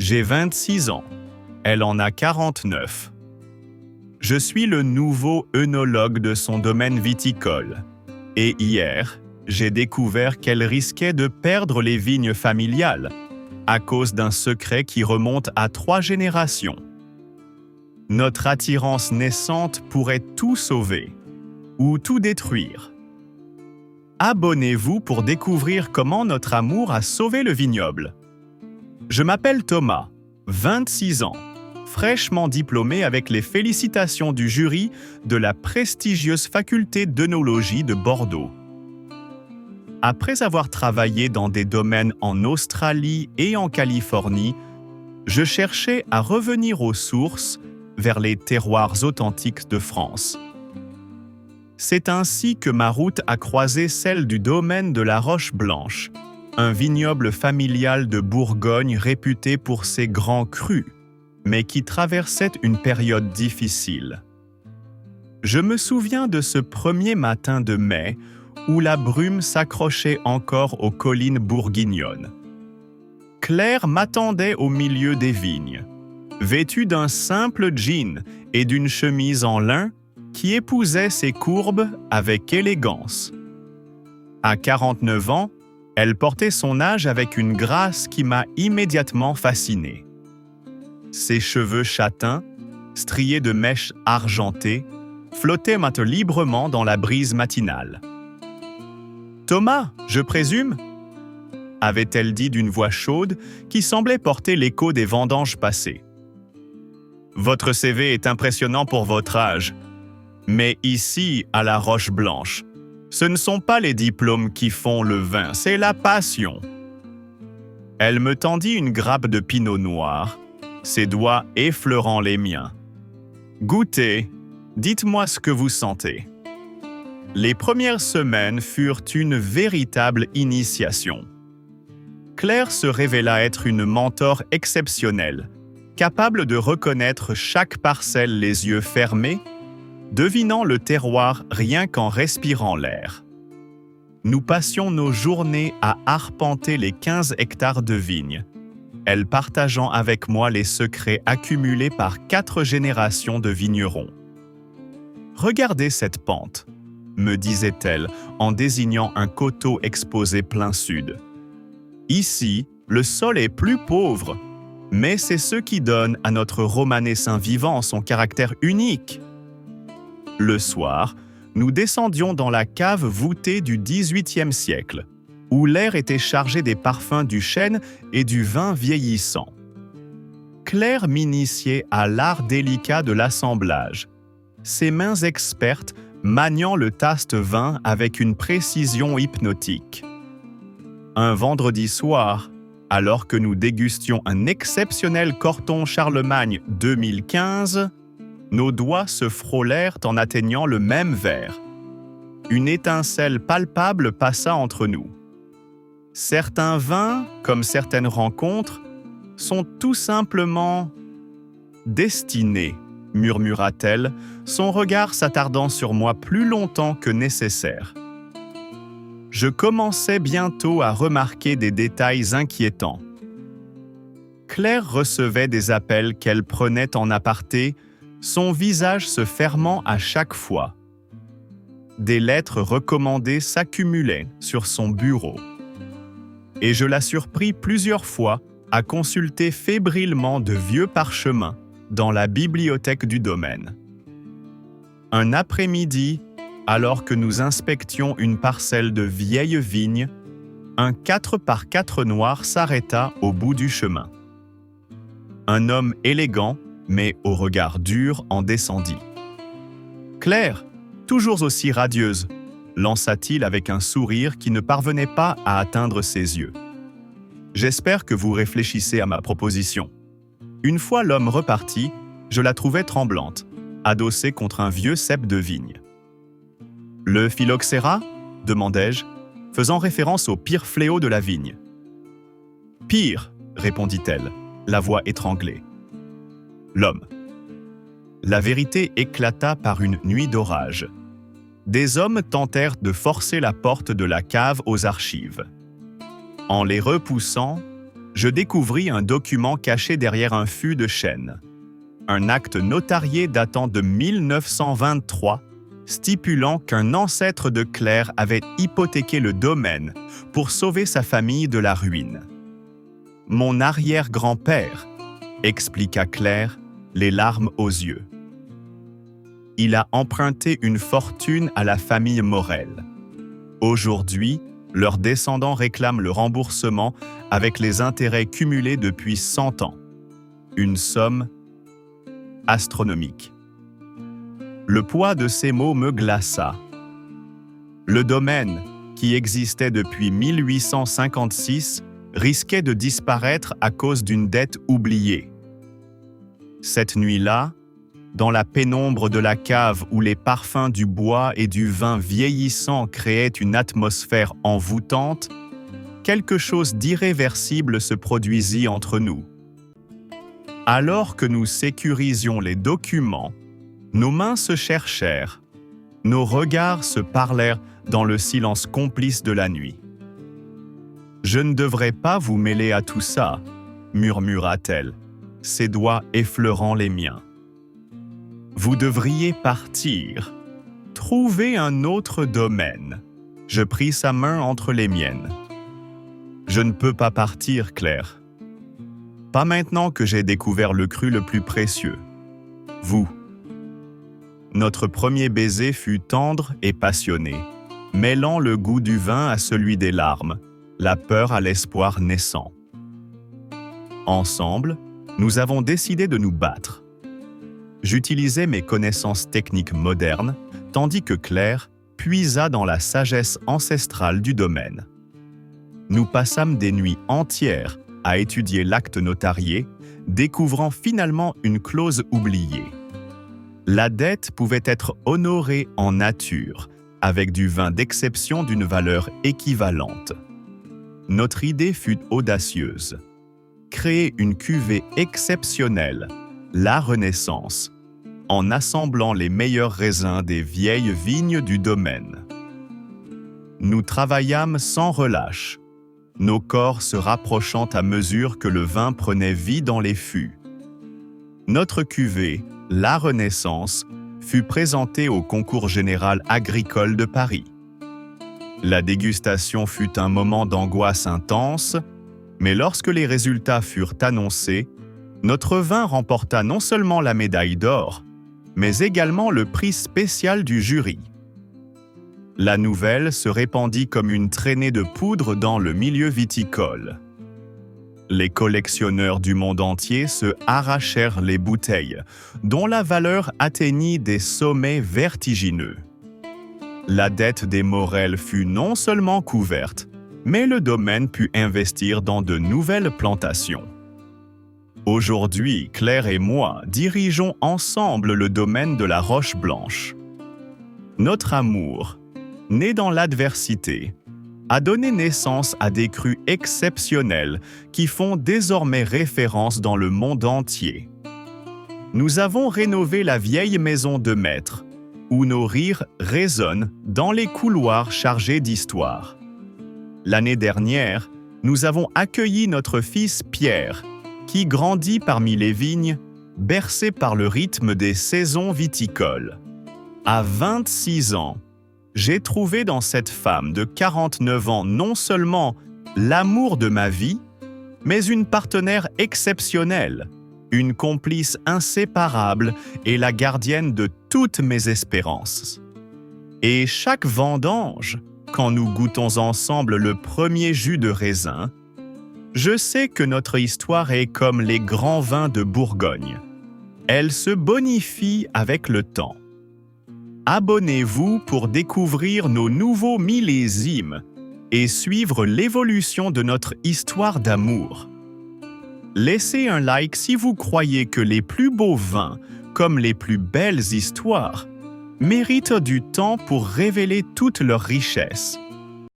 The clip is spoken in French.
J'ai 26 ans. Elle en a 49. Je suis le nouveau œnologue de son domaine viticole. Et hier, j'ai découvert qu'elle risquait de perdre les vignes familiales à cause d'un secret qui remonte à 3 générations. Notre attirance naissante pourrait tout sauver ou tout détruire. Abonnez-vous pour découvrir comment notre amour a sauvé le vignoble. Je m'appelle Thomas, 26 ans, fraîchement diplômé avec les félicitations du jury de la prestigieuse faculté d'œnologie de Bordeaux. Après avoir travaillé dans des domaines en Australie et en Californie, je cherchais à revenir aux sources vers les terroirs authentiques de France. C'est ainsi que ma route a croisé celle du domaine de la Roche Blanche, un vignoble familial de Bourgogne réputé pour ses grands crus, mais qui traversait une période difficile. Je me souviens de ce premier matin de mai où la brume s'accrochait encore aux collines bourguignonnes. Claire m'attendait au milieu des vignes, vêtue d'un simple jean et d'une chemise en lin qui épousait ses courbes avec élégance. À 49 ans, elle portait son âge avec une grâce qui m'a immédiatement fasciné. Ses cheveux châtains, striés de mèches argentées, flottaient maintenant librement dans la brise matinale. « Thomas, je présume ?» avait-elle dit d'une voix chaude qui semblait porter l'écho des vendanges passées. « Votre CV est impressionnant pour votre âge. Mais ici, à la Roche Blanche, ce ne sont pas les diplômes qui font le vin, c'est la passion. » Elle me tendit une grappe de pinot noir, ses doigts effleurant les miens. « Goûtez, dites-moi ce que vous sentez. » Les premières semaines furent une véritable initiation. Claire se révéla être une mentor exceptionnelle, capable de reconnaître chaque parcelle les yeux fermés, devinant le terroir rien qu'en respirant l'air. Nous passions nos journées à arpenter les 15 hectares de vignes, elle partageant avec moi les secrets accumulés par 4 générations de vignerons. « Regardez cette pente », me disait-elle en désignant un coteau exposé plein sud. « Ici, le sol est plus pauvre, mais c'est ce qui donne à notre romanessin vivant son caractère unique. » Le soir, nous descendions dans la cave voûtée du XVIIIe siècle, où l'air était chargé des parfums du chêne et du vin vieillissant. Claire m'initiait à l'art délicat de l'assemblage, ses mains expertes maniant le taste-vin avec une précision hypnotique. Un vendredi soir, alors que nous dégustions un exceptionnel Corton Charlemagne 2015, nos doigts se frôlèrent en atteignant le même verre. Une étincelle palpable passa entre nous. Certains vins, comme certaines rencontres, sont tout simplement destinés, murmura-t-elle, son regard s'attardant sur moi plus longtemps que nécessaire. Je commençais bientôt à remarquer des détails inquiétants. Claire recevait des appels qu'elle prenait en aparté, son visage se fermant à chaque fois. Des lettres recommandées s'accumulaient sur son bureau. Et je la surpris plusieurs fois à consulter fébrilement de vieux parchemins dans la bibliothèque du domaine. Un après-midi, alors que nous inspections une parcelle de vieilles vignes, un 4x4 noir s'arrêta au bout du chemin. Un homme élégant, mais au regard dur, en descendit. « Claire, toujours aussi radieuse !» lança-t-il avec un sourire qui ne parvenait pas à atteindre ses yeux. « J'espère que vous réfléchissez à ma proposition. » Une fois l'homme reparti, je la trouvais tremblante, adossée contre un vieux cep de vigne. « Le phylloxéra ?» demandai-je, faisant référence au pire fléau de la vigne. « Pire !» répondit-elle, la voix étranglée. L'homme. La vérité éclata par une nuit d'orage. Des hommes tentèrent de forcer la porte de la cave aux archives. En les repoussant, je découvris un document caché derrière un fût de chêne. Un acte notarié datant de 1923, stipulant qu'un ancêtre de Claire avait hypothéqué le domaine pour sauver sa famille de la ruine. « Mon arrière-grand-père », expliqua Claire, les larmes aux yeux. Il a emprunté une fortune à la famille Morel. Aujourd'hui, leurs descendants réclament le remboursement avec les intérêts cumulés depuis 100 ans. Une somme astronomique. Le poids de ces mots me glaça. Le domaine, qui existait depuis 1856, risquait de disparaître à cause d'une dette oubliée. Cette nuit-là, dans la pénombre de la cave où les parfums du bois et du vin vieillissant créaient une atmosphère envoûtante, quelque chose d'irréversible se produisit entre nous. Alors que nous sécurisions les documents, nos mains se cherchèrent, nos regards se parlèrent dans le silence complice de la nuit. « Je ne devrais pas vous mêler à tout ça, » murmura-t-elle, ses doigts effleurant les miens. « Vous devriez partir, trouver un autre domaine. » Je pris sa main entre les miennes. « Je ne peux pas partir, Claire. Pas maintenant que j'ai découvert le cru le plus précieux. Vous. » Notre premier baiser fut tendre et passionné, mêlant le goût du vin à celui des larmes, la peur à l'espoir naissant. Ensemble, nous avons décidé de nous battre. J'utilisais mes connaissances techniques modernes, tandis que Claire puisa dans la sagesse ancestrale du domaine. Nous passâmes des nuits entières à étudier l'acte notarié, découvrant finalement une clause oubliée. La dette pouvait être honorée en nature, avec du vin d'exception d'une valeur équivalente. Notre idée fut audacieuse. Créer une cuvée exceptionnelle, la Renaissance, en assemblant les meilleurs raisins des vieilles vignes du domaine. Nous travaillâmes sans relâche, nos corps se rapprochant à mesure que le vin prenait vie dans les fûts. Notre cuvée, la Renaissance, fut présentée au concours général agricole de Paris. La dégustation fut un moment d'angoisse intense, mais lorsque les résultats furent annoncés, notre vin remporta non seulement la médaille d'or, mais également le prix spécial du jury. La nouvelle se répandit comme une traînée de poudre dans le milieu viticole. Les collectionneurs du monde entier se arrachèrent les bouteilles, dont la valeur atteignit des sommets vertigineux. La dette des Morel fut non seulement couverte, mais le domaine put investir dans de nouvelles plantations. Aujourd'hui, Claire et moi dirigeons ensemble le domaine de la Roche Blanche. Notre amour, né dans l'adversité, a donné naissance à des crus exceptionnels qui font désormais référence dans le monde entier. Nous avons rénové la vieille maison de maître, où nos rires résonnent dans les couloirs chargés d'histoire. L'année dernière, nous avons accueilli notre fils Pierre, qui grandit parmi les vignes, bercé par le rythme des saisons viticoles. À 26 ans, j'ai trouvé dans cette femme de 49 ans non seulement l'amour de ma vie, mais une partenaire exceptionnelle, une complice inséparable et la gardienne de toutes mes espérances. Et chaque vendange, quand nous goûtons ensemble le premier jus de raisin, je sais que notre histoire est comme les grands vins de Bourgogne. Elle se bonifie avec le temps. Abonnez-vous pour découvrir nos nouveaux millésimes et suivre l'évolution de notre histoire d'amour. Laissez un like si vous croyez que les plus beaux vins, comme les plus belles histoires, méritent du temps pour révéler toute leur richesse.